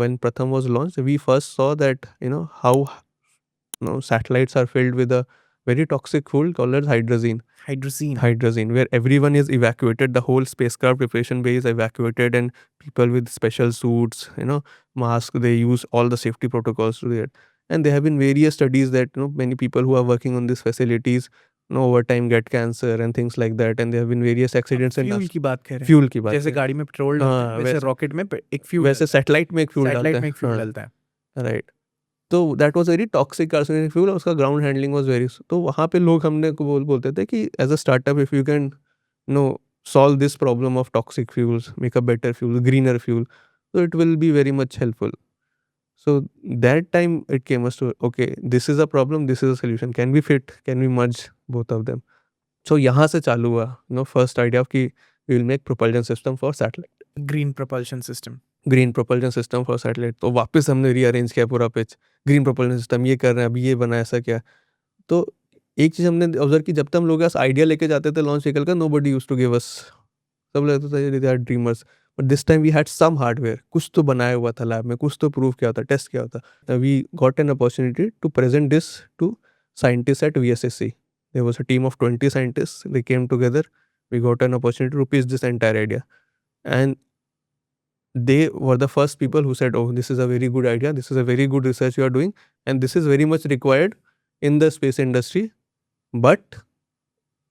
when Pratham was launched, we first saw that how satellites are filled with a very toxic fuel called as hydrazine. Hydrazine, where everyone is evacuated, the whole spacecraft preparation bay is evacuated, and people with special suits, masks, they use all the safety protocols to it. And there have been various studies that many people who are working on these facilities over time get cancer and things like that. And there have been various accidents and fuel की बात कर रहे हैं, fuel की बात जैसे करें। गाड़ी में पेट्रोल हाँ, वैसे रॉकेट में एक फ्यूल वैसे सैटेलाइट में एक फ्यूल सैटेलाइट डालता में है। एक फ्यूल हाँ, डलता है। राइट। तो that was very toxic carcinogenic fuel, और उसका ग्राउंड हैंडलिंग वाज वेरी, तो वहाँ पे लोग हमने को बोलते थे कि as a startup if you can no solve this problem of toxic fuels, make a better fuel, greener fuel, so it will be very much helpful. So that time it came us to, okay, this is a problem, this is a solution, can we merge both of them? So यहाँ से चालू हुआ first idea of कि we will make propulsion system for satellite, green propulsion system। Green propulsion system for satellite. तो वापस हमने rearrange किया पूरा पिच, ग्रीन प्रोपल्शन सिस्टम ये कर रहे हैं, अभी ये बना, ऐसा क्या। तो एक चीज़ हमने ऑब्जर्व की, जब तक हम लोग के पास आइडिया लेके जाते थे लॉन्च व्हीकल का, nobody used to give us, सब लगता था they are dreamers, but this time we had some hardware, कुछ तो बनाया हुआ था लैब में, कुछ तो प्रूव किया होता, टेस्ट किया होता। We got an opportunity to present this to scientist at VSSC. There was a team of 20 scientists, they came together, we got an opportunity to pitch this entire idea, and they were the first people who said, oh, this is a very good idea, this is a very good research you are doing, and this is very much required in the space industry, but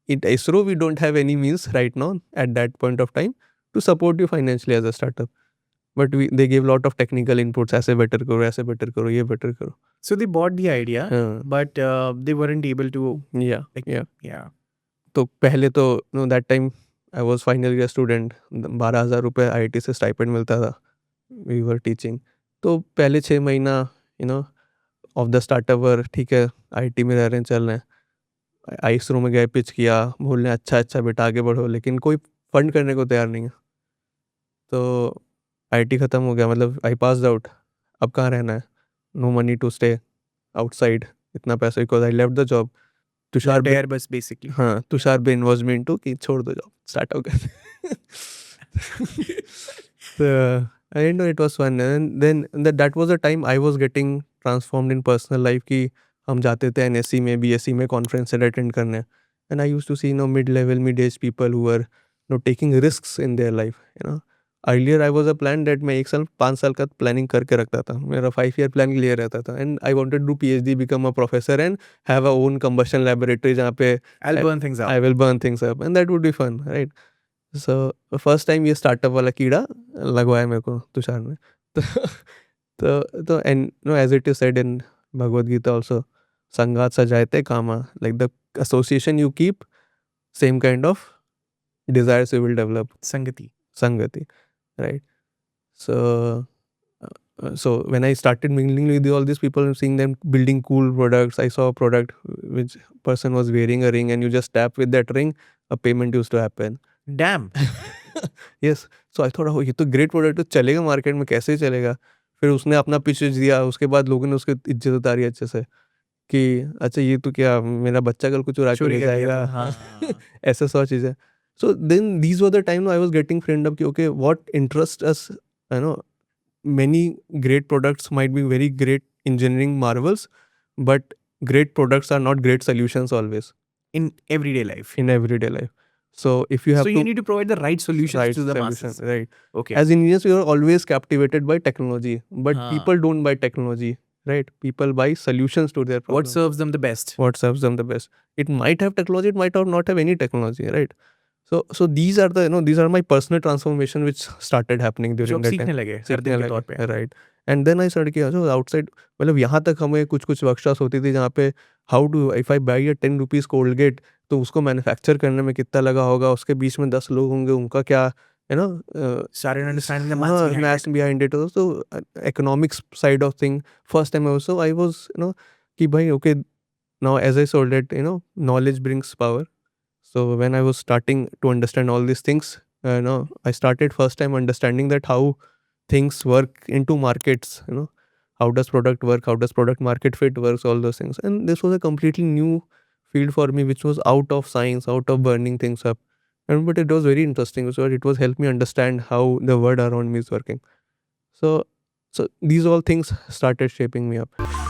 in ISRO we don't have any means right now at that point of time to support you financially as a startup, but they gave lot of technical inputs, ऐसे better करो, ऐसे better करो, ये better करो। So they bought the idea, हाँ, but they weren't able to yeah. तो पहले तो that time I was final year student, 12,000 रुपये IIT से स्टाइपेंड मिलता था, we were teaching। तो पहले 6 महीना ऑफ द स्टार्टअप वर, ठीक है, IIT में रह रहे हैं, चल रहे हैं, ISRO में गए, पिच किया, बोलने अच्छा बेटा आगे बढ़ो, लेकिन कोई फंड करने को तैयार नहीं है। तो IIT ख़त्म हो गया, मतलब आई पास्ड आउट, अब कहाँ रहना है, no money to stay outside, इतना पैसा, because I left the job. Tushar बस बेसिकली हाँ, Tushar been was mean to कि छोड़ दो जॉब, स्टार्ट हो गया। So I know it was fun, and then that was the time I was getting transformed in personal life कि हम जाते थे NSC में, BSc में कॉन्फ्रेंस अटेंड करने, and I used to see mid-level, mid-age people who were taking risks in their life. Earlier I was a plan that मैं 1 साल 5 साल का प्लानिंग करके रखता था, मेरा 5 year प्लान क्लियर रहता था, and I wanted to do PhD, become a professor and have a own combustion laboratory जहाँ पे I'll burn things I up। will burn things up, and that would be fun, right? So first time ये startup वाला कीड़ा लगवाया मेरे को तुषार ने। तो and as it is said in Bhagavad Gita also, संगात सजायते कामा, like the association you keep, same kind of desires you will develop, sangati, right? So when I started mingling with all these people and seeing them building cool products, I saw a product which person was wearing a ring, and you just tap with that ring, a payment used to happen. Damn। Yes, so I thought, oh, ये तो great product, तो चलेगा market में, कैसे चलेगा। फिर उसने अपना पिच दिया, उसके बाद लोगों ने उसकी इज्जत उतारी अच्छे से कि अच्छा ये तो क्या मेरा बच्चा कल को चुरा के ले जाएगा, हाँ। ऐसा सब चीज़ें। So then these were the time I was getting framed up कि okay, what interests us, many great products might be very great engineering marvels, but great products are not great solutions always In everyday life। in everyday life. So if you have So you need to provide the right solutions to the masses। right. Okay। As engineers, we are always captivated by technology, but हाँ। people don't buy technology, right? People buy solutions to their What problems. serves them the best? What serves them the best? It might have technology, it might not have any technology, right? So these are the these are my personal transformation which started happening जो during आप that सीखने time. लगे हर दिन के तौर पे। right? And then I started किया जो outside, मतलब यहाँ तक हमें कुछ वर्कशॉप्स होती थी जहाँ पे how to, if I buy a 10 rupees Colgate, तो उसको मैन्युफैक्चर करने में कितना लगा होगा, उसके बीच में 10 लोग होंगे, उनका क्या Started understanding the maths behind maths behind it also, economics side of thing. First time also I was कि भाई okay, now as I sold it, knowledge brings power. So when I was starting to understand all these things, I started first time understanding that how things work into markets. How does product work? How does product market fit works? All those things. And this was a completely new field for me, which was out of science, out of burning things up. And but it was very interesting. So it was helped me understand how the world around me is working. So So these all things started shaping me up.